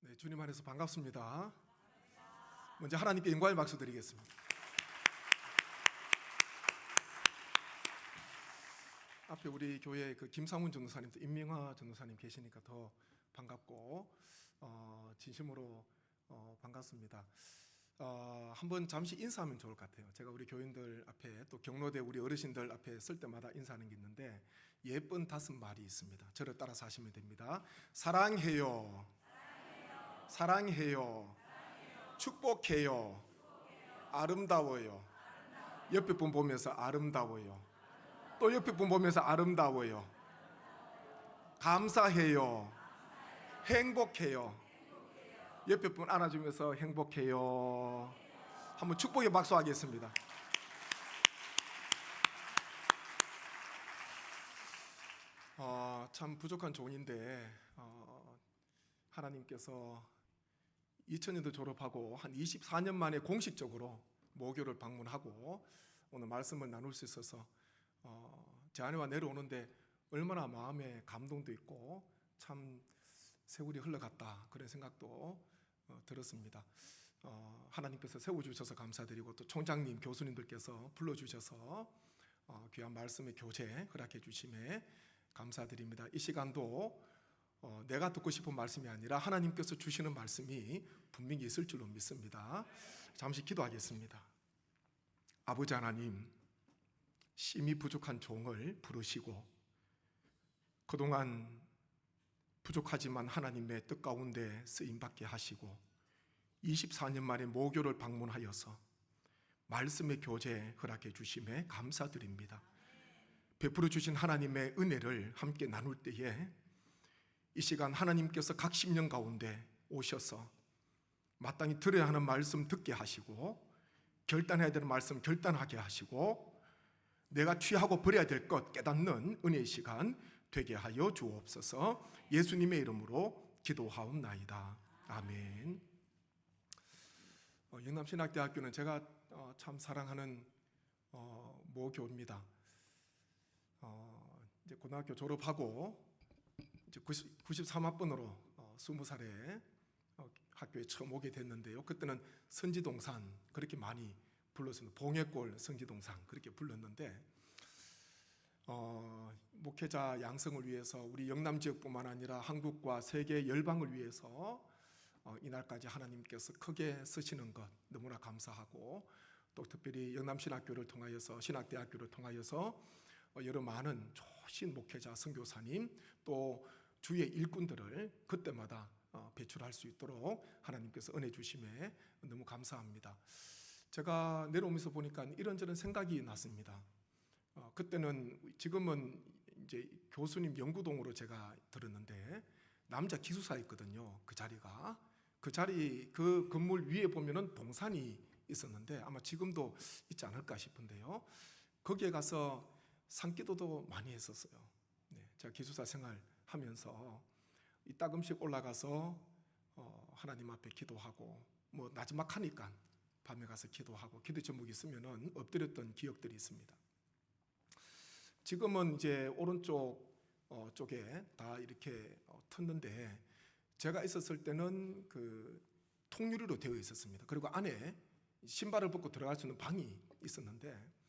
네, 주님 안에서 반갑습니다. 먼저 하나님께 영광의 박수 드리겠습니다. 앞에 우리 교회 그 김상훈 전도사님, 임명화 전도사님 계시니까 더 반갑고 진심으로 반갑습니다. 한번 잠시 인사하면 좋을 것 같아요. 제가 우리 교인들 앞에 또 경로대 우리 어르신들 앞에 설 때마다 인사하는 게 있는데 예쁜 5말이 있습니다. 저를 따라서 하시면 됩니다. 사랑해요. 사랑해요. 축복해요. 아름다워요. 옆에 분 보면서 아름다워요. 또 옆에 분 보면서 아름다워요. 감사해요. 행복해요. 옆에 분 안아주면서 행복해요. 한번 축복의 박수 하겠습니다. 참 부족한 종인데 하나님께서 2000년도 졸업하고 한 24년 만에 공식적으로 모교를 방문하고 오늘 말씀을 나눌 수 있어서 제 아내와 내려오는데 얼마나 마음에 감동도 있고 참 세월이 흘러갔다 그런 생각도 들었습니다. 하나님께서 세워주셔서 감사드리고 또 총장님 교수님들께서 불러주셔서 귀한 말씀의 교제 허락해 주심에 감사드립니다. 이 시간도 내가 듣고 싶은 말씀이 아니라 하나님께서 주시는 말씀이 분명히 있을 줄로 믿습니다. 잠시 기도하겠습니다. 아버지 하나님, 심히 부족한 종을 부르시고 그동안 부족하지만 하나님의 뜻 가운데 쓰임받게 하시고 24년 만에 모교를 방문하여서 말씀의 교제 허락해 주심에 감사드립니다. 베풀어 주신 하나님의 은혜를 함께 나눌 때에 이 시간 하나님께서 각 심령 가운데 오셔서 마땅히 들어야 하는 말씀 듣게 하시고 결단해야 되는 말씀 결단하게 하시고 내가 취하고 버려야 될 것 깨닫는 은혜의 시간 되게 하여 주옵소서. 예수님의 이름으로 기도하옵나이다. 아멘. 영남신학대학교는 제가 참 사랑하는 모교입니다. 이제 고등학교 졸업하고 이제 93학번으로 20살에 학교에 처음 오게 됐는데요. 그때는 성지동산 그렇게 많이 불렀습니다. 봉해골 성지동산 그렇게 불렀는데 목회자 양성을 위해서 우리 영남 지역뿐만 아니라 한국과 세계 열방을 위해서 이날까지 하나님께서 크게 쓰시는 것 너무나 감사하고 또 특별히 영남신학교를 통하여서 신학대학교를 통하여서 여러 많은 좋으신 목회자 선교사님 또 주의 일꾼들을 그때마다 배출할 수 있도록 하나님께서 은혜 주심에 너무 감사합니다. 제가 내려오면서 보니까 이런저런 생각이 났습니다. 그때는 지금은 이제 교수님 연구동으로 제가 들었는데 남자 기숙사였거든요. 그 자리가 그 건물 위에 보면은 동산이 있었는데 아마 지금도 있지 않을까 싶은데요. 거기에 가서 산기도도 많이 했었어요. 제가 기숙사 생활하면서 이 따끔씩 올라가서 하나님 앞에 기도하고 뭐 나지막하니까 밤에 가서 기도하고 기도 제목이 있으면은 엎드렸던 기억들이 있습니다. 지금은 이제 오른쪽 쪽에 다 이렇게 텄는데 제가 있었을 때는 그 통유리로 되어 있었습니다. 그리고 안에 신발을 벗고 들어갈 수 있는 방이 있었는데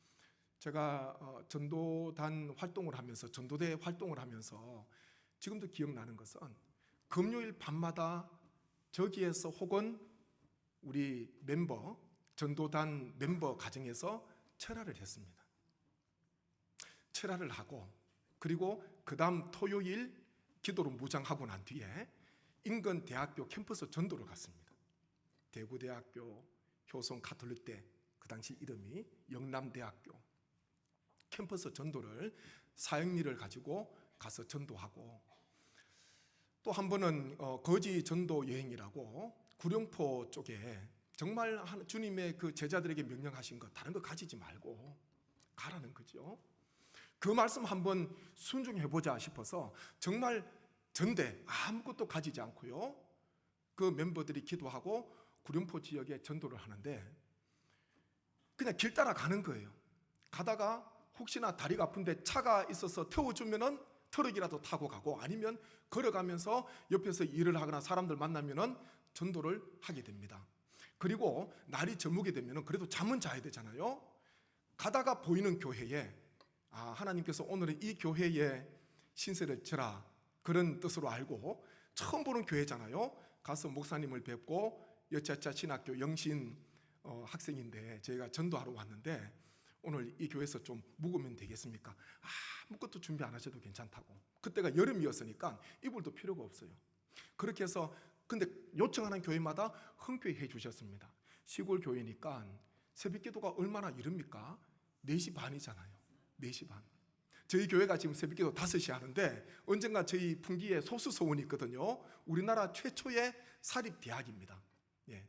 제가 전도단 활동을 하면서 전도대 활동을 하면서 지금도 기억나는 것은 금요일 밤마다 저기에서 혹은 우리 전도단 멤버 가정에서 철야를 했습니다. 철야를 하고 그리고 그 다음 토요일 기도로 무장하고 난 뒤에 인근 대학교 캠퍼스 전도를 갔습니다. 대구대학교 효성 가톨릭대 그 당시 이름이 영남대학교 캠퍼스 전도를 사역리를 가지고 가서 전도하고 또 한 번은 거지 전도 여행이라고 구룡포 쪽에 정말 주님의 그 제자들에게 명령하신 것 다른 거 가지지 말고 가라는 거죠. 그 말씀 한번 순종해보자 싶어서 정말 전대 아무것도 가지지 않고요. 그 멤버들이 기도하고 구룡포 지역에 전도를 하는데 그냥 길 따라 가는 거예요. 가다가 혹시나 다리가 아픈데 차가 있어서 태워주면은 트럭이라도 타고 가고 아니면 걸어가면서 옆에서 일을 하거나 사람들 만나면은 전도를 하게 됩니다. 그리고 날이 저무게 되면은 그래도 잠은 자야 되잖아요. 가다가 보이는 교회에 하나님께서 오늘은 이 교회에 신세를 져라 그런 뜻으로 알고 처음 보는 교회잖아요. 가서 목사님을 뵙고 여차차 신학교 영신 학생인데 저희가 전도하러 왔는데 오늘 이 교회에서 좀 묵으면 되겠습니까? 아무것도 준비 안 하셔도 괜찮다고. 그때가 여름이었으니까 이불도 필요가 없어요. 그렇게 해서 근데 요청하는 교회마다 흔쾌히 해주셨습니다. 시골 교회니까 새벽 기도가 얼마나 이릅니까? 4시 반이잖아요. 4시 반. 저희 교회가 지금 새벽 기도 5시 하는데 언젠가 저희 풍기에 소수소원이 있거든요. 우리나라 최초의 사립대학입니다. 예.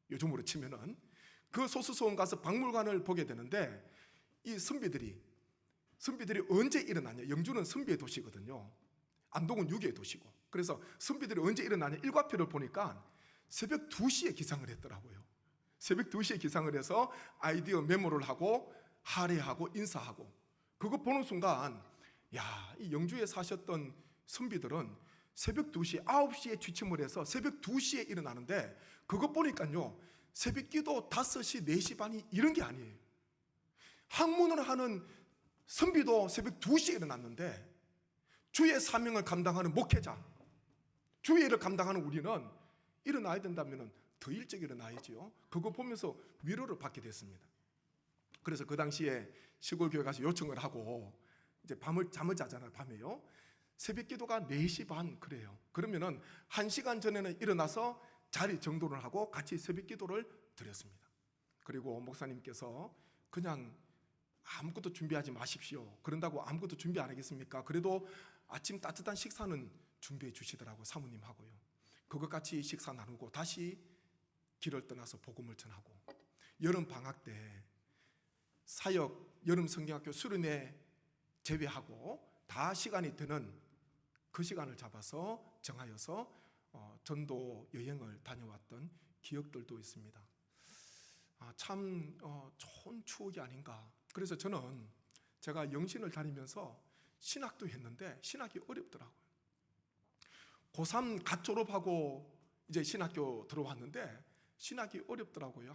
요즘으로 치면은 그 소수소원 가서 박물관을 보게 되는데 이 선비들이 언제 일어나냐. 영주는 선비의 도시거든요. 안동은 유교의 도시고. 그래서 선비들이 언제 일어나냐. 일과표를 보니까 새벽 2시에 기상을 했더라고요. 새벽 2시에 기상을 해서 아이디어 메모를 하고 할애하고 인사하고 그거 보는 순간 이 영주에 사셨던 선비들은 새벽 2시, 9시에 취침을 해서 새벽 2시에 일어나는데 그거 보니까요 새벽 기도 5시, 4시 반이 이런 게 아니에요. 학문을 하는 선비도 새벽 2시에 일어났는데 주의 사명을 감당하는 목회자, 주의 일을 감당하는 우리는 일어나야 된다면 더 일찍 일어나야지요. 그거 보면서 위로를 받게 됐습니다. 그래서 그 당시에 시골 교회 가서 요청을 하고 이제 잠을 자잖아요. 밤에요. 새벽 기도가 4시 반 그래요. 그러면은 1시간 전에는 일어나서 자리 정돈을 하고 같이 새벽 기도를 드렸습니다. 그리고 목사님께서 그냥 아무것도 준비하지 마십시오. 그런다고 아무것도 준비 안 하겠습니까? 그래도 아침 따뜻한 식사는 준비해 주시더라고요. 사모님하고요. 그것 같이 식사 나누고 다시 길을 떠나서 복음을 전하고 여름 방학 때 사역 여름 성경학교 수련회 제외하고 다 시간이 되는 그 시간을 잡아서 정하여서 전도 여행을 다녀왔던 기억들도 있습니다. 참 좋은 추억이 아닌가. 그래서 저는 제가 영신을 다니면서 신학도 했는데 신학이 어렵더라고요. 고3 갓 졸업하고 이제 신학교 들어왔는데 신학이 어렵더라고요.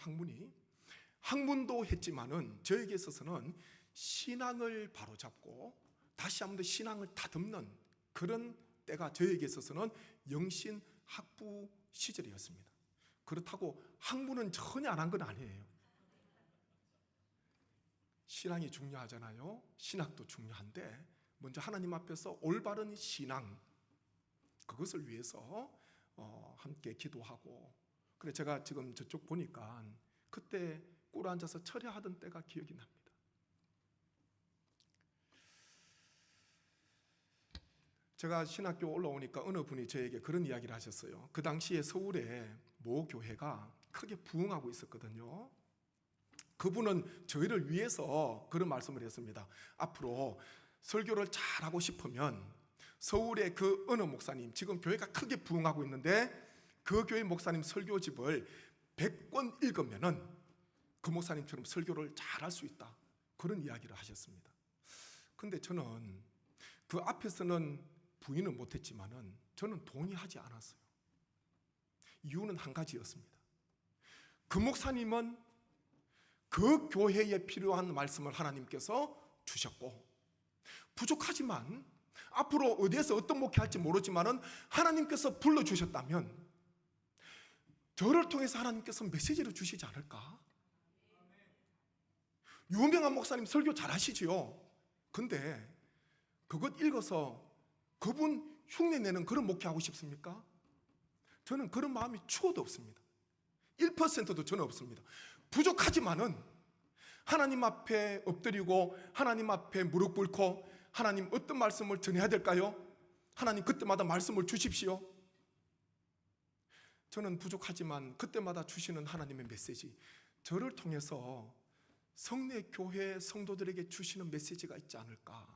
학문도 했지만은 저에게 있어서는 신앙을 바로잡고 다시 한번 더 신앙을 다듬는 그런 때가 저에게 있어서는 영신 학부 시절이었습니다. 그렇다고 학문은 전혀 안 한 건 아니에요. 신앙이 중요하잖아요. 신학도 중요한데 먼저 하나님 앞에서 올바른 신앙 그것을 위해서 함께 기도하고 그래 제가 지금 저쪽 보니까 그때 꿇어 앉아서 철야하던 때가 기억이 납니다. 제가 신학교 올라오니까 어느 분이 저에게 그런 이야기를 하셨어요. 그 당시에 서울에 모 교회가 크게 부흥하고 있었거든요. 그분은 저희를 위해서 그런 말씀을 했습니다. 앞으로 설교를 잘하고 싶으면 서울의 그 어느 목사님, 지금 교회가 크게 부흥하고 있는데 그 교회 목사님 설교집을 100권 읽으면은 그 목사님처럼 설교를 잘할 수 있다. 그런 이야기를 하셨습니다. 근데 저는 그 앞에서는 부인은 못했지만은 저는 동의하지 않았어요. 이유는 한 가지였습니다. 그 목사님은 그 교회에 필요한 말씀을 하나님께서 주셨고 부족하지만 앞으로 어디에서 어떤 목회할지 모르지만은 하나님께서 불러주셨다면 저를 통해서 하나님께서 메시지를 주시지 않을까? 유명한 목사님 설교 잘하시지요. 근데 그것 읽어서 그분 흉내내는 그런 목회하고 싶습니까? 저는 그런 마음이 추워도 없습니다. 1%도 저는 없습니다. 부족하지만은 하나님 앞에 엎드리고 하나님 앞에 무릎 꿇고 하나님 어떤 말씀을 전해야 될까요? 하나님 그때마다 말씀을 주십시오. 저는 부족하지만 그때마다 주시는 하나님의 메시지 저를 통해서 성내 교회 성도들에게 주시는 메시지가 있지 않을까.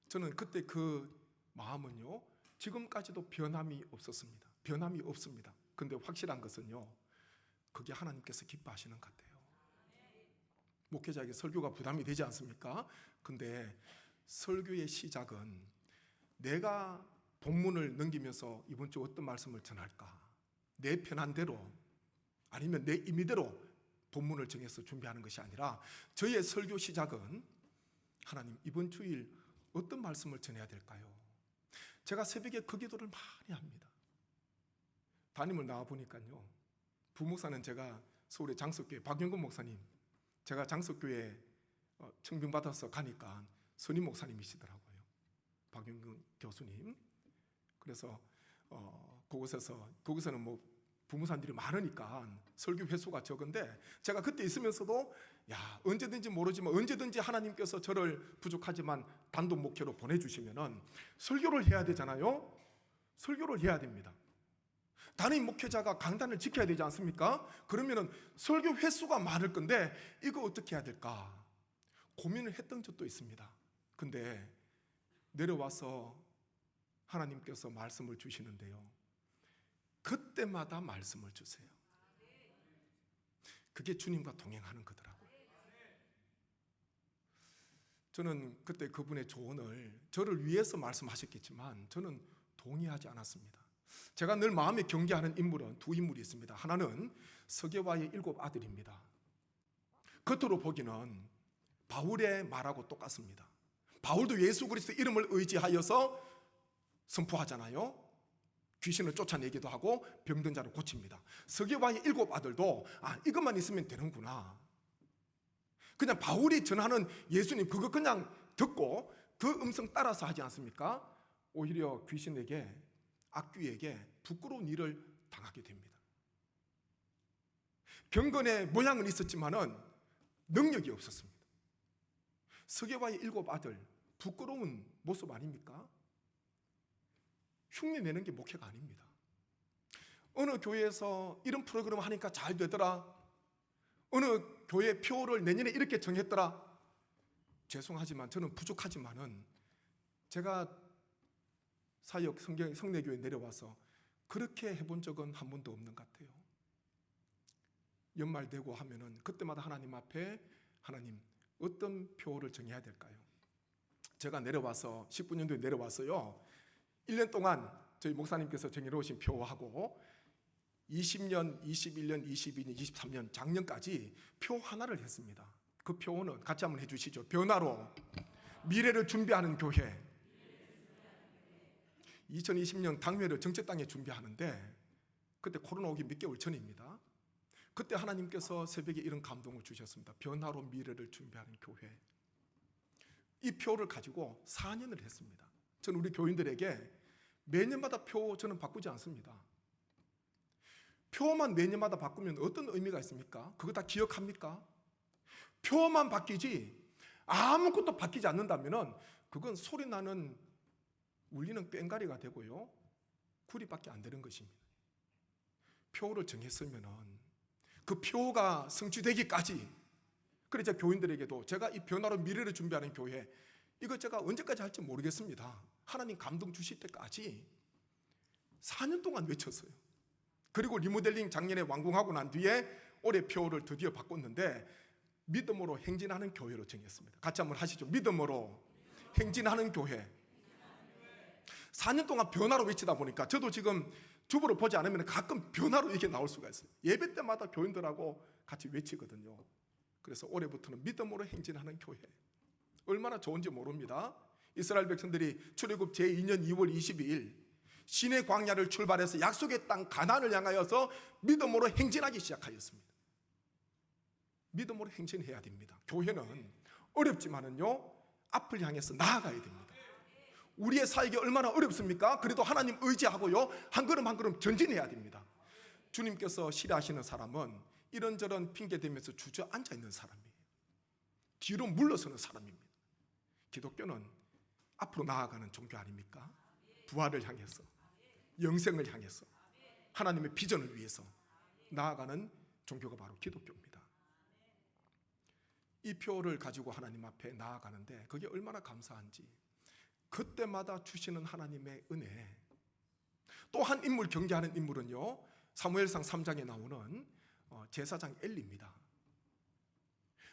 저는 그때 그 마음은요 지금까지도 변함이 없었습니다. 변함이 없습니다. 근데 확실한 것은요 그게 하나님께서 기뻐하시는 것 같아요. 목회자에게 설교가 부담이 되지 않습니까? 근데 설교의 시작은 내가 본문을 넘기면서 이번 주 어떤 말씀을 전할까, 내 편한 대로 아니면 내 임의대로 본문을 정해서 준비하는 것이 아니라 저의 설교 시작은 하나님 이번 주일 어떤 말씀을 전해야 될까요? 제가 새벽에 그 기도를 많이 합니다. 담임을 나와 보니까요, 부목사는 제가 서울의 장석교회 박영근 목사님, 제가 장석교회 청빙받아서 가니까 선임 목사님이시더라고요. 박영근 교수님. 그래서 거기서는 뭐 부모사님들이 많으니까 설교 횟수가 적은데, 제가 그때 있으면서도 언제든지 모르지만 언제든지 하나님께서 저를 부족하지만 단독 목회로 보내주시면은 설교를 해야 되잖아요. 설교를 해야 됩니다. 담임 목회자가 강단을 지켜야 되지 않습니까? 그러면은 설교 횟수가 많을 건데 이거 어떻게 해야 될까 고민을 했던 적도 있습니다. 근데 내려와서 하나님께서 말씀을 주시는데요, 그때마다 말씀을 주세요. 그게 주님과 동행하는 거더라고요. 저는 그때 그분의 조언을 저를 위해서 말씀하셨겠지만 저는 동의하지 않았습니다. 제가 늘 마음에 경계하는 인물은 두 인물이 있습니다. 하나는 서게와의 7 아들입니다. 겉으로 보기는 바울의 말하고 똑같습니다. 바울도 예수 그리스도 이름을 의지하여서 선포하잖아요. 귀신을 쫓아내기도 하고 병든 자를 고칩니다. 서게와의 7 아들도 이것만 있으면 되는구나, 그냥 바울이 전하는 예수님 그거 그냥 듣고 그 음성 따라서 하지 않습니까? 오히려 귀신에게, 악귀에게 부끄러운 일을 당하게 됩니다. 경건의 모양은 있었지만은 능력이 없었습니다. 서게와의 7 아들, 부끄러운 모습 아닙니까? 흉내내는 게 목회가 아닙니다. 어느 교회에서 이런 프로그램 하니까 잘 되더라, 어느 교회 표를 내년에 이렇게 정했더라. 죄송하지만 저는 부족하지만은 제가 사역 성례교회 내려와서 그렇게 해본 적은 한 번도 없는 것 같아요. 연말 되고 하면은 그때마다 하나님 앞에, 하나님 어떤 표를 정해야 될까요? 제가 내려와서 19년도에 내려와서요, 1년 동안 저희 목사님께서 정해놓으신 표하고 20년, 21년, 22년, 23년 작년까지 표 하나를 했습니다. 그 표는 같이 한번 해주시죠. 변화로 미래를 준비하는 교회. 2020년 당회를 정책당에 준비하는데 그때 코로나 오기 몇 개월 전입니다. 그때 하나님께서 새벽에 이런 감동을 주셨습니다. 변화로 미래를 준비하는 교회. 이 표를 가지고 4년을 했습니다. 저는 우리 교인들에게 매년마다 표 저는 바꾸지 않습니다. 표만 매년마다 바꾸면 어떤 의미가 있습니까? 그거 다 기억합니까? 표만 바뀌지 아무것도 바뀌지 않는다면 그건 소리나는 울리는 꽹과리가 되고요, 구리밖에 안 되는 것입니다. 표를 정했으면 그 표가 성취되기까지, 그래서 교인들에게도 제가 이 변화로 미래를 준비하는 교회, 이거 제가 언제까지 할지 모르겠습니다. 하나님 감동 주실 때까지 4년 동안 외쳤어요. 그리고 리모델링 작년에 완공하고 난 뒤에 올해 표를 드디어 바꿨는데 믿음으로 행진하는 교회로 정했습니다. 같이 한번 하시죠. 믿음으로 행진하는 교회. 4년 동안 변화로 외치다 보니까 저도 지금 주보를 보지 않으면 가끔 변화로 이게 나올 수가 있어요. 예배 때마다 교인들하고 같이 외치거든요. 그래서 올해부터는 믿음으로 행진하는 교회. 얼마나 좋은지 모릅니다. 이스라엘 백성들이 출애굽 제2년 2월 22일 시내 광야를 출발해서 약속의 땅 가나안을 향하여서 믿음으로 행진하기 시작하였습니다. 믿음으로 행진해야 됩니다. 교회는 어렵지만은요, 앞을 향해서 나아가야 됩니다. 우리의 사역이 얼마나 어렵습니까? 그래도 하나님 의지하고요, 한 걸음 한 걸음 전진해야 됩니다. 주님께서 싫어하시는 사람은 이런저런 핑계 대면서 주저앉아 있는 사람이에요. 뒤로 물러서는 사람입니다. 기독교는 앞으로 나아가는 종교 아닙니까? 부활을 향해서, 영생을 향해서, 하나님의 비전을 위해서 나아가는 종교가 바로 기독교입니다. 이 표를 가지고 하나님 앞에 나아가는데 그게 얼마나 감사한지, 그때마다 주시는 하나님의 은혜. 또 한 인물 경계하는 인물은요, 사무엘상 3장에 나오는 제사장 엘리입니다.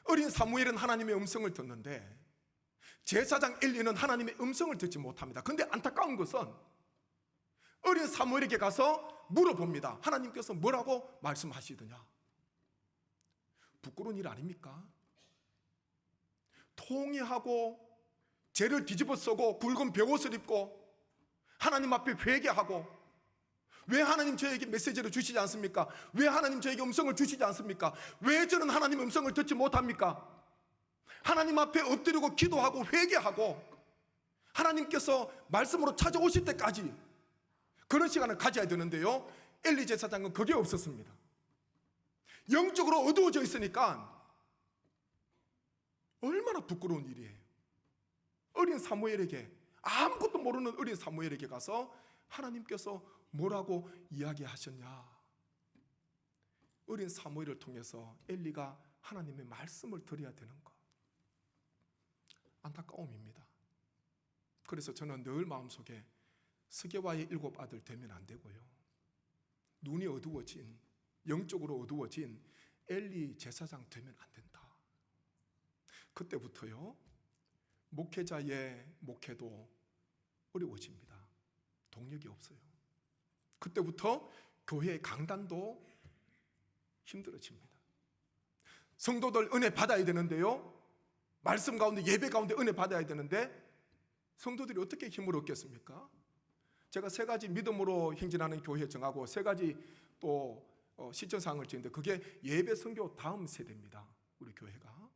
어린 사무엘은 하나님의 음성을 듣는데 제사장 엘리는 하나님의 음성을 듣지 못합니다. 근데 안타까운 것은 어린 사무엘에게 가서 물어봅니다. 하나님께서 뭐라고 말씀하시더냐? 부끄러운 일 아닙니까? 통회하고 죄를 뒤집어 쓰고 붉은 벽옷을 입고 하나님 앞에 회개하고, 왜 하나님 저에게 메시지를 주시지 않습니까? 왜 하나님 저에게 음성을 주시지 않습니까? 왜 저는 하나님 음성을 듣지 못합니까? 하나님 앞에 엎드리고 기도하고 회개하고 하나님께서 말씀으로 찾아오실 때까지 그런 시간을 가져야 되는데요, 엘리 제사장은 그게 없었습니다. 영적으로 어두워져 있으니까 얼마나 부끄러운 일이에요. 어린 사무엘에게, 아무것도 모르는 어린 사무엘에게 가서 하나님께서 뭐라고 이야기하셨냐? 어린 사무엘을 통해서 엘리가 하나님의 말씀을 드려야 되는 것, 안타까움입니다. 그래서 저는 늘 마음속에 스게와의 7 아들 되면 안 되고요, 눈이 어두워진, 영적으로 어두워진 엘리 제사장 되면 안 된다. 그때부터요, 목회자의 목회도 어려워집니다. 동력이 없어요. 그때부터 교회의 강단도 힘들어집니다. 성도들 은혜 받아야 되는데요, 말씀 가운데, 예배 가운데 은혜 받아야 되는데 성도들이 어떻게 힘을 얻겠습니까? 제가 3가지 믿음으로 행진하는 교회 정하고 3가지 또 실천사항을 지는데, 그게 예배, 선교 다음 세대입니다. 우리 교회가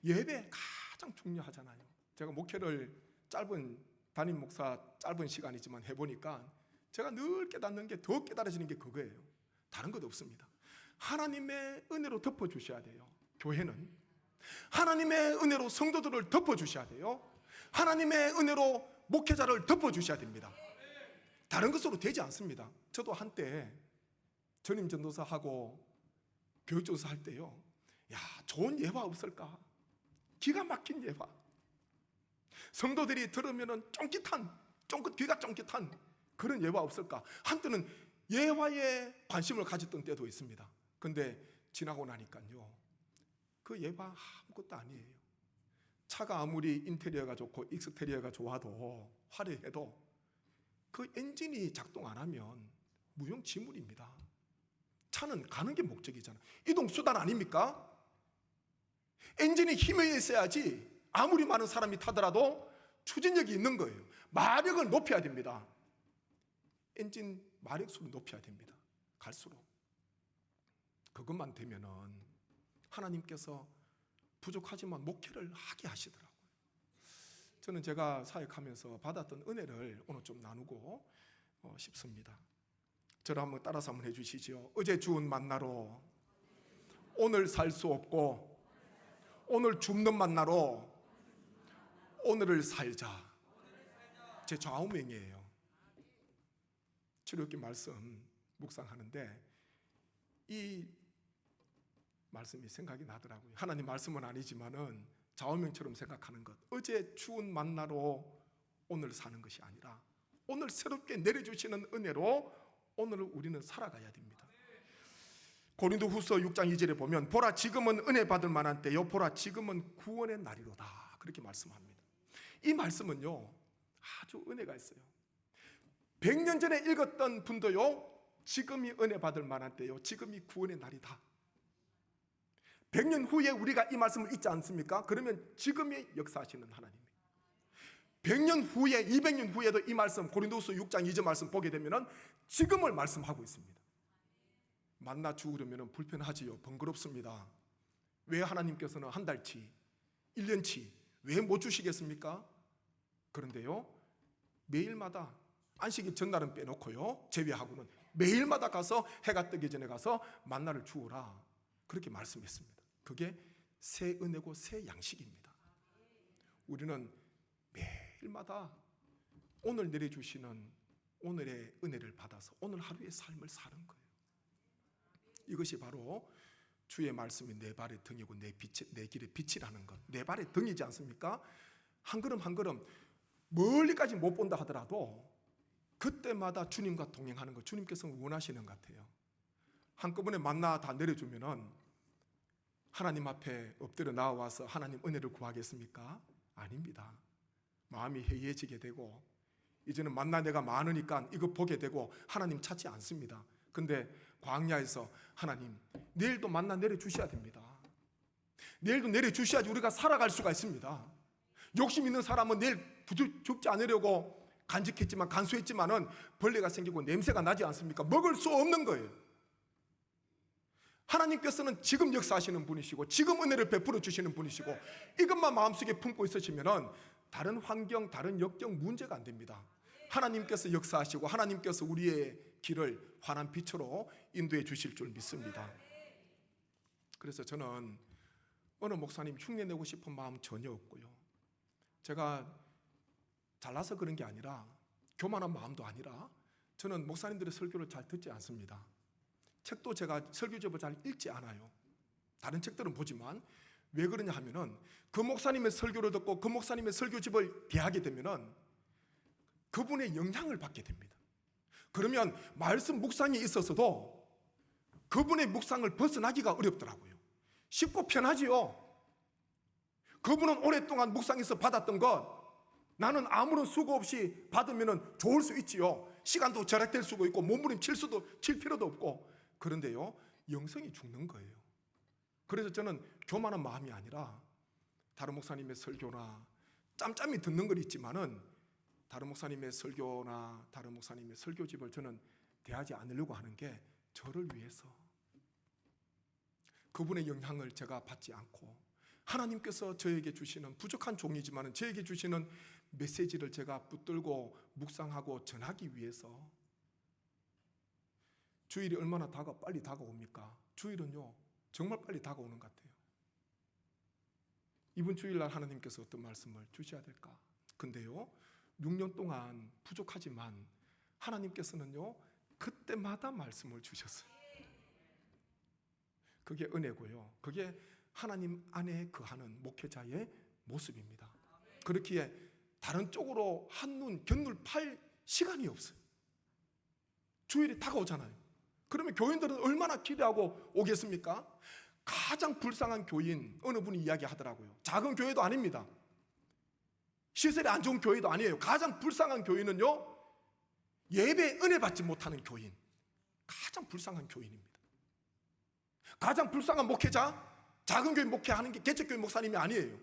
예배 가장 중요하잖아요. 제가 목회를 담임 목사 짧은 시간이지만 해보니까 제가 늘 깨닫는 게, 더 깨달아지는 게 그거예요. 다른 것 없습니다. 하나님의 은혜로 덮어주셔야 돼요. 교회는 하나님의 은혜로 성도들을 덮어주셔야 돼요. 하나님의 은혜로 목회자를 덮어주셔야 됩니다. 다른 것으로 되지 않습니다. 저도 한때 전임 전도사하고 교육전도사 할 때요, 야, 좋은 예화 없을까? 기가 막힌 예화, 성도들이 들으면 귀가 쫑깃한 그런 예화 없을까? 한때는 예화에 관심을 가졌던 때도 있습니다. 근데 지나고 나니까요, 그 예화 아무것도 아니에요. 차가 아무리 인테리어가 좋고 익스테리어가 좋아도, 화려해도 그 엔진이 작동 안 하면 무용지물입니다. 차는 가는 게 목적이잖아요. 이동수단 아닙니까? 엔진이 힘이 있어야지 아무리 많은 사람이 타더라도 추진력이 있는 거예요. 마력을 높여야 됩니다. 엔진 마력수를 높여야 됩니다. 갈수록. 그것만 되면은 하나님께서 부족하지만 목회를 하게 하시더라고요. 저는 제가 사역하면서 받았던 은혜를 오늘 좀 나누고 싶습니다. 저를 한번 따라서 한번 해주시죠. 어제 주운 만나로 오늘 살 수 없고, 오늘 줍는 만나로 오늘을 살자. 제 좌우명이에요. 출애굽기 말씀 묵상하는데 이 말씀이 생각이 나더라고요. 하나님 말씀은 아니지만은 좌우명처럼 생각하는 것. 어제 추운 만나로 오늘 사는 것이 아니라 오늘 새롭게 내려주시는 은혜로 오늘을 우리는 살아가야 됩니다. 고린도후서 6장 2절에 보면, 보라 지금은 은혜 받을 만한 때요, 보라 지금은 구원의 날이로다, 그렇게 말씀합니다. 이 말씀은요, 아주 은혜가 있어요. 100년 전에 읽었던 분도요, 지금이 은혜 받을 만한 때요, 지금이 구원의 날이다. 100년 후에 우리가 이 말씀을 잊지 않습니까? 그러면 지금이 역사하시는 하나님, 100년 후에, 200년 후에도 이 말씀, 고린도후서 6장 2절 말씀 보게 되면 지금을 말씀하고 있습니다. 만나 죽으려면 불편하지요. 번거롭습니다. 왜 하나님께서는 한 달치, 1년치 왜 못 주시겠습니까? 그런데요, 매일마다, 안식일 전날은 빼놓고요, 제외하고는 매일마다 가서 해가 뜨기 전에 가서 만나를 주오라, 그렇게 말씀했습니다. 그게 새 은혜고 새 양식입니다. 우리는 매일마다 오늘 내려주시는 오늘의 은혜를 받아서 오늘 하루의 삶을 사는 거예요. 이것이 바로 주의 말씀이 내 발의 등이고 내 길의 빛이라는 것. 내 발의 등이지 않습니까? 한 걸음 한 걸음 멀리까지 못 본다 하더라도 그때마다 주님과 동행하는 것, 주님께서 원하시는 것 같아요. 한꺼번에 만나 다 내려주면은 하나님 앞에 엎드려 나와서 하나님 은혜를 구하겠습니까? 아닙니다. 마음이 해이해지게 되고 이제는 만나 내가 많으니까 이거 보게 되고 하나님 찾지 않습니다. 근데 광야에서 하나님 내일도 만나 내려주셔야 됩니다. 내일도 내려주셔야지 우리가 살아갈 수가 있습니다. 욕심 있는 사람은 내일 죽지 않으려고 간직했지만 간수했지만은 벌레가 생기고 냄새가 나지 않습니까? 먹을 수 없는 거예요. 하나님께서는 지금 역사하시는 분이시고 지금 은혜를 베풀어 주시는 분이시고 이것만 마음속에 품고 있으시면은 다른 환경, 다른 역경 문제가 안 됩니다. 하나님께서 역사하시고 하나님께서 우리의 길을 환한 빛으로 인도해 주실 줄 믿습니다. 그래서 저는 어느 목사님 흉내내고 싶은 마음 전혀 없고요. 제가 잘나서 그런 게 아니라 교만한 마음도 아니라 저는 목사님들의 설교를 잘 듣지 않습니다. 책도 제가 설교집을 잘 읽지 않아요. 다른 책들은 보지만 왜 그러냐 하면은 그 목사님의 설교를 듣고 그 목사님의 설교집을 대하게 되면은 그분의 영향을 받게 됩니다. 그러면 말씀 묵상이 있어서도 그분의 묵상을 벗어나기가 어렵더라고요. 쉽고 편하지요. 그분은 오랫동안 묵상해서 받았던 것 나는 아무런 수고 없이 받으면 좋을 수 있지요. 시간도 절약될 수가 있고 몸부림 칠 필요도 없고. 그런데요, 영성이 죽는 거예요. 그래서 저는 교만한 마음이 아니라 다른 목사님의 설교나 짬짬이 듣는 건 있지만은 다른 목사님의 설교나 다른 목사님의 설교집을 저는 대하지 않으려고 하는 게 저를 위해서 그분의 영향을 제가 받지 않고 하나님께서 저에게 주시는 부족한 종이지만 저에게 주시는 메시지를 제가 붙들고 묵상하고 전하기 위해서. 주일이 얼마나 빨리 다가옵니까? 주일은요 정말 빨리 다가오는 것 같아요. 이번 주일날 하나님께서 어떤 말씀을 주셔야 될까? 근데요 6년 동안 부족하지만 하나님께서는요 그때마다 말씀을 주셨어요. 그게 은혜고요. 그게 하나님 안에 거하는 목회자의 모습입니다. 그렇기에 다른 쪽으로 한눈 곁눈 팔 시간이 없어요. 주일이 다가오잖아요. 그러면 교인들은 얼마나 기대하고 오겠습니까? 가장 불쌍한 교인 어느 분이 이야기하더라고요. 작은 교회도 아닙니다. 시설이 안 좋은 교회도 아니에요. 가장 불쌍한 교인은요 예배 은혜 받지 못하는 교인, 가장 불쌍한 교인입니다. 가장 불쌍한 목회자, 작은 교회 목회하는 게 개척교회 목사님이 아니에요.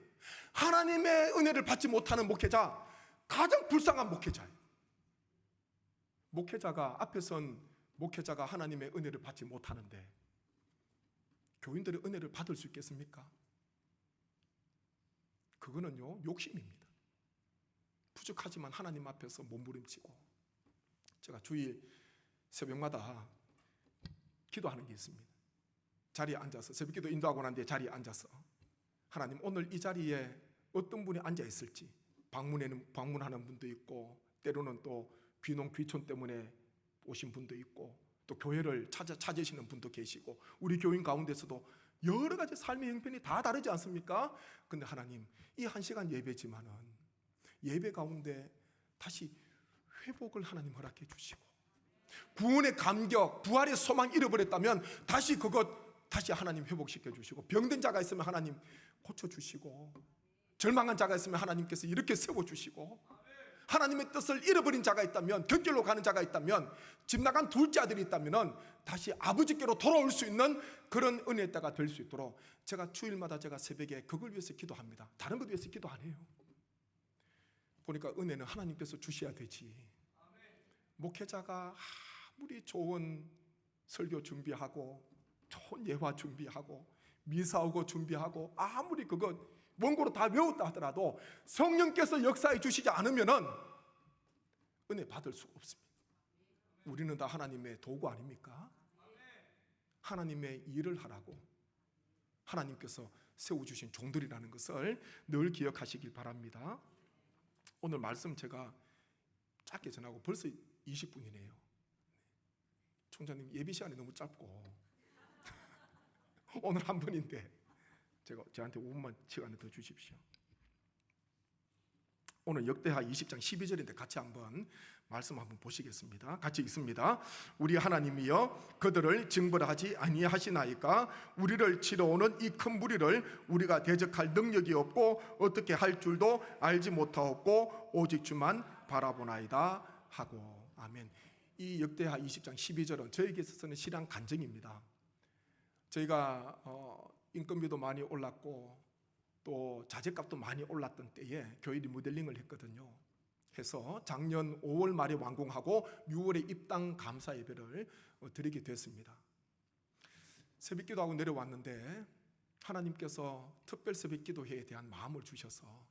하나님의 은혜를 받지 못하는 목회자, 가장 불쌍한 목회자예요. 목회자가 앞에 선 목회자가 하나님의 은혜를 받지 못하는데 교인들의 은혜를 받을 수 있겠습니까? 그거는요 욕심입니다. 부족하지만 하나님 앞에서 몸부림치고. 제가 주일 새벽마다 기도하는 게 있습니다. 자리에 앉아서 새벽기도 인도하고 난 뒤에 자리에 앉아서 하나님 오늘 이 자리에 어떤 분이 앉아 있을지 방문하는 분도 있고 때로는 또 귀농 귀촌 때문에 오신 분도 있고 또 교회를 찾으시는 분도 계시고 우리 교인 가운데서도 여러 가지 삶의 형편이 다 다르지 않습니까? 근데 하나님 이 1시간 예배지만은 예배 가운데 다시 회복을 하나님 허락해 주시고 구원의 감격, 부활의 소망 잃어버렸다면 다시 하나님 회복시켜 주시고 병든 자가 있으면 하나님 고쳐주시고 절망한 자가 있으면 하나님께서 이렇게 세워주시고 하나님의 뜻을 잃어버린 자가 있다면 곁길로 가는 자가 있다면 집 나간 둘째 아들이 있다면 다시 아버지께로 돌아올 수 있는 그런 은혜의 때가 될 수 있도록 제가 주일마다 제가 새벽에 그걸 위해서 기도합니다. 다른 것 위해서 기도 안 해요. 보니까 은혜는 하나님께서 주셔야 되지. 목회자가 아무리 좋은 설교 준비하고 좋은 예화 준비하고 미사오고 준비하고 아무리 그거 원고로 다 외웠다 하더라도 성령께서 역사해 주시지 않으면은 은혜 받을 수가 없습니다. 우리는 다 하나님의 도구 아닙니까? 하나님의 일을 하라고 하나님께서 세워주신 종들이라는 것을 늘 기억하시길 바랍니다. 오늘 말씀 제가 짧게 전하고 벌써 20분이네요. 총장님 예배 시간이 너무 짧고 오늘 한 번인데 저한테 5분만 시간을 더 주십시오. 오늘 역대하 20장 12절인데 같이 한번 말씀 한번 보시겠습니다. 같이 읽습니다. 우리 하나님이여 그들을 징벌하지 아니하시나이까 우리를 치러오는 이 큰 무리를 우리가 대적할 능력이 없고 어떻게 할 줄도 알지 못하옵고 오직 주만 바라보나이다 하고. 아멘. 이 역대하 20장 12절은 저에게 있어서는 신앙 간증입니다. 저희가 인건비도 많이 올랐고 또 자재값도 많이 올랐던 때에 교회 리모델링을 했거든요. 해서 작년 5월 말에 완공하고 6월에 입당 감사 예배를 드리게 됐습니다. 새벽기도하고 내려왔는데 하나님께서 특별 새벽기도회에 대한 마음을 주셔서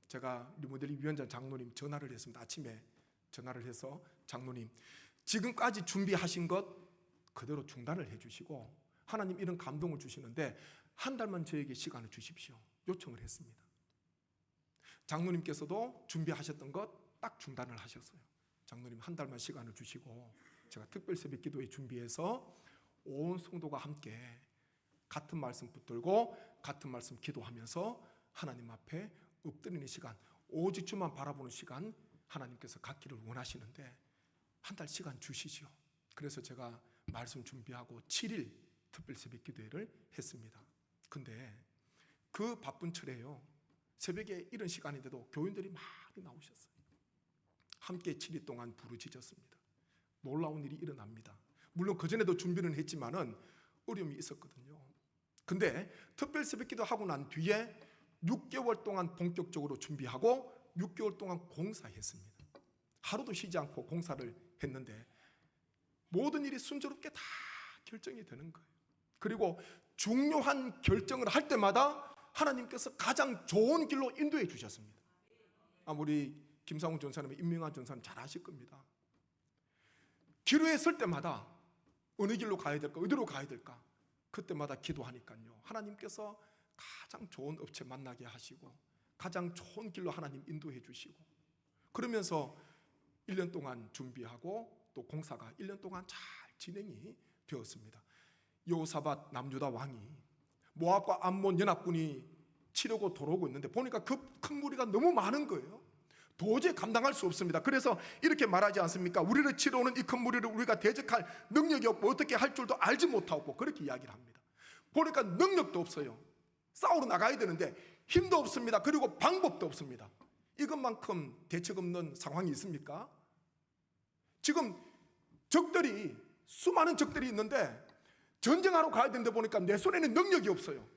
제가 리모델링 위원장 장로님 전화를 했습니다. 아침에 전화를 해서 장로님 지금까지 준비하신 것 그대로 중단을 해주시고 하나님 이런 감동을 주시는데 한 달만 저에게 시간을 주십시오 요청을 했습니다. 장로님께서도 준비하셨던 것 딱 중단을 하셨어요. 장로님 한 달만 시간을 주시고 제가 특별 새벽 기도회 준비해서 온 성도가 함께 같은 말씀 붙들고 같은 말씀 기도하면서 하나님 앞에 엎드리는 시간, 오직 주만 바라보는 시간 하나님께서 갖기를 원하시는데 한 달 시간 주시지요. 그래서 제가 말씀 준비하고 7일 특별 새벽 기도회를 했습니다. 근데 그 바쁜 철에요, 새벽에 이런 시간인데도 교인들이 많이 나오셨어요. 함께 7일 동안 부르짖었습니다. 놀라운 일이 일어납니다. 물론 그전에도 준비는 했지만은 어려움이 있었거든요. 근데 특별 새벽기도 하고 난 뒤에 6개월 동안 본격적으로 준비하고 6개월 동안 공사했습니다. 하루도 쉬지 않고 공사를 했는데 모든 일이 순조롭게 다 결정이 되는 거예요. 그리고 중요한 결정을 할 때마다 하나님께서 가장 좋은 길로 인도해 주셨습니다. 우리 김상훈 전사님, 임명환 전사님 잘 아실 겁니다. 기로에 설 때마다 어느 길로 가야 될까, 어디로 가야 될까, 그때마다 기도하니까요 하나님께서 가장 좋은 업체 만나게 하시고 가장 좋은 길로 하나님 인도해 주시고 그러면서 1년 동안 준비하고 또 공사가 1년 동안 잘 진행이 되었습니다. 여호사밧 남유다 왕이 모압과 암몬 연합군이 치려고 돌아오고 있는데 보니까 그 큰 무리가 너무 많은 거예요. 도저히 감당할 수 없습니다. 그래서 이렇게 말하지 않습니까? 우리를 치러오는 이 큰 무리를 우리가 대적할 능력이 없고 어떻게 할 줄도 알지 못하고 그렇게 이야기를 합니다. 보니까 능력도 없어요. 싸우러 나가야 되는데 힘도 없습니다. 그리고 방법도 없습니다. 이것만큼 대책 없는 상황이 있습니까? 지금 적들이 수많은 적들이 있는데 전쟁하러 가야 되는데 보니까 내 손에는 능력이 없어요.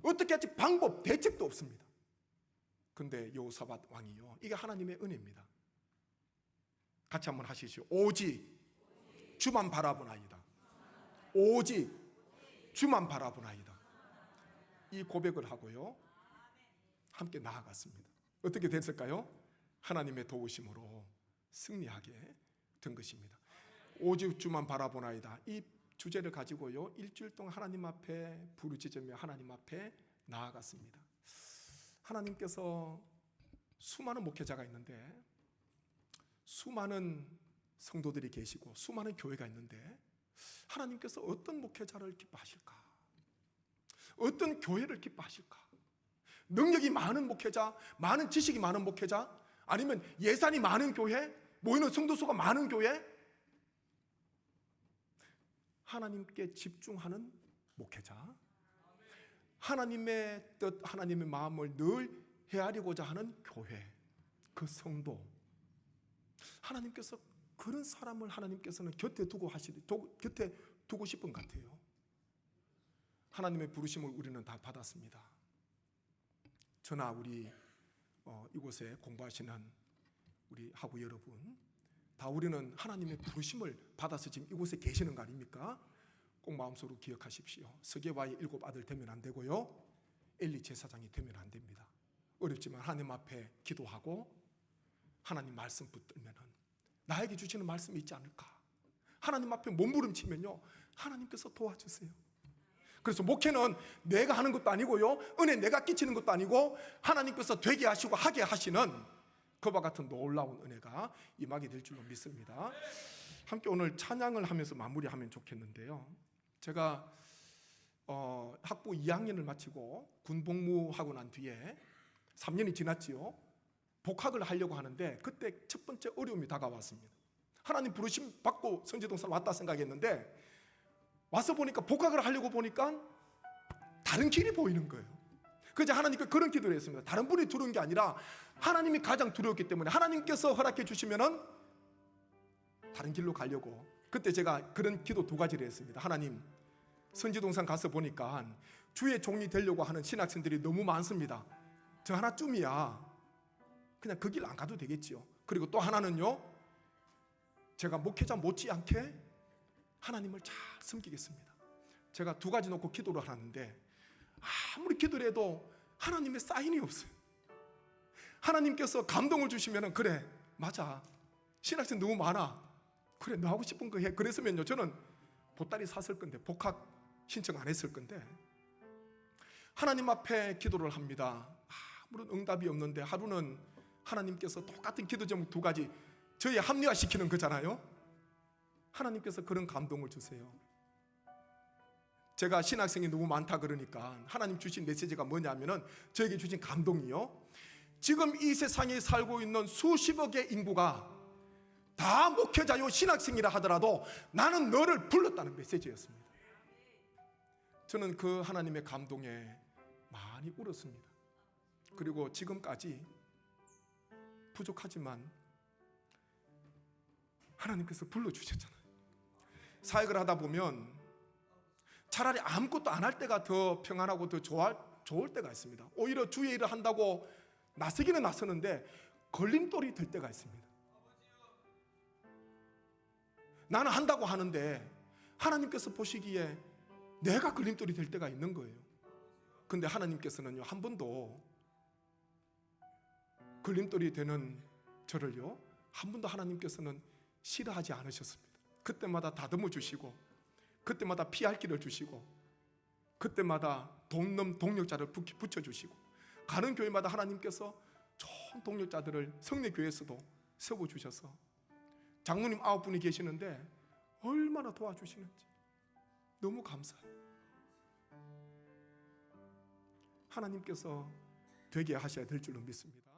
어떻게 할지 방법, 대책도 없습니다. 근데 여호사밧 왕이요, 이게 하나님의 은혜입니다. 같이 한번 하시죠. 오직 주만 바라보나이다. 오직 주만 바라보나이다. 이 고백을 하고요 함께 나아갔습니다. 어떻게 됐을까요? 하나님의 도우심으로 승리하게 된 것입니다. 오직 주만 바라보나이다. 이 주제를 가지고요 일주일 동안 하나님 앞에 부르짖으며 하나님 앞에 나아갔습니다. 하나님께서 수많은 목회자가 있는데 수많은 성도들이 계시고 수많은 교회가 있는데 하나님께서 어떤 목회자를 기뻐하실까? 어떤 교회를 기뻐하실까? 능력이 많은 목회자, 많은 지식이 많은 목회자, 아니면 예산이 많은 교회, 모이는 성도 수가 많은 교회? 하나님께 집중하는 목회자, 하나님의 뜻, 하나님의 마음을 늘 헤아리고자 하는 교회, 그 성도, 하나님께서 그런 사람을 하나님께서는 곁에 두고 싶은 것 같아요. 하나님의 부르심을 우리는 다 받았습니다. 저나 우리 이곳에 공부하시는 우리 하구 여러분, 다 우리는 하나님의 부르심을 받아서 지금 이곳에 계시는 거 아닙니까? 꼭 마음속으로 기억하십시오. 스게와의 7 아들 되면 안 되고요, 엘리 제사장이 되면 안 됩니다. 어렵지만 하나님 앞에 기도하고 하나님 말씀 붙들면은 나에게 주시는 말씀이 있지 않을까? 하나님 앞에 몸부림치면요 하나님께서 도와주세요. 그래서 목회는 내가 하는 것도 아니고요, 은혜 내가 끼치는 것도 아니고 하나님께서 되게 하시고 하게 하시는 그와 같은 놀라운 은혜가 임하게 될 줄로 믿습니다. 함께 오늘 찬양을 하면서 마무리하면 좋겠는데요, 제가 학부 2학년을 마치고 군복무하고 난 뒤에 3년이 지났지요. 복학을 하려고 하는데 그때 첫 번째 어려움이 다가왔습니다. 하나님 부르심 받고 선지동산 왔다 생각했는데 와서 보니까 복학을 하려고 보니까 다른 길이 보이는 거예요. 그래서 하나님께 그런 기도를 했습니다. 다른 분이 두려운 게 아니라 하나님이 가장 두려웠기 때문에 하나님께서 허락해 주시면은 다른 길로 가려고. 그때 제가 그런 기도 두 가지를 했습니다. 하나님, 선지동산 가서 보니까 주의 종이 되려고 하는 신학생들이 너무 많습니다. 저 하나쯤이야 그냥 그 길 안 가도 되겠지요. 그리고 또 하나는요, 제가 목회자 못지않게 하나님을 잘 섬기겠습니다. 제가 두 가지 놓고 기도를 하는데 아무리 기도를 해도 하나님의 사인이 없어요. 하나님께서 감동을 주시면 그래 맞아 신학생 너무 많아 그래 너 하고 싶은 거 해 그랬으면요 저는 보따리 샀을 건데 복학 신청 안 했을 건데 하나님 앞에 기도를 합니다. 아무런 응답이 없는데 하루는 하나님께서 똑같은 기도 제목 두 가지 저희 합리화시키는 거잖아요. 하나님께서 그런 감동을 주세요. 제가 신학생이 너무 많다 그러니까 하나님 주신 메시지가 뭐냐면은 저에게 주신 감동이요, 지금 이 세상에 살고 있는 수십억의 인구가 다 목회자요 신학생이라 하더라도 나는 너를 불렀다는 메시지였습니다. 저는 그 하나님의 감동에 많이 울었습니다. 그리고 지금까지 부족하지만 하나님께서 불러주셨잖아요. 사역을 하다 보면 차라리 아무것도 안 할 때가 더 평안하고 더 좋을 때가 있습니다. 오히려 주의 일을 한다고 나서기는 나서는데 걸림돌이 될 때가 있습니다. 나는 한다고 하는데 하나님께서 보시기에 내가 걸림돌이 될 때가 있는 거예요. 근데 하나님께서는요 한 번도 걸림돌이 되는 저를요 한 번도 하나님께서는 싫어하지 않으셨습니다. 그때마다 다듬어 주시고 그때마다 피할 길을 주시고 그때마다 돕는 동력자를 붙여주시고 가는 교회마다 하나님께서 좋은 동력자들을 성례교회에서도 세워주셔서 장로님 9분이 계시는데 얼마나 도와주시는지 너무 감사해요. 하나님께서 되게 하셔야 될 줄로 믿습니다.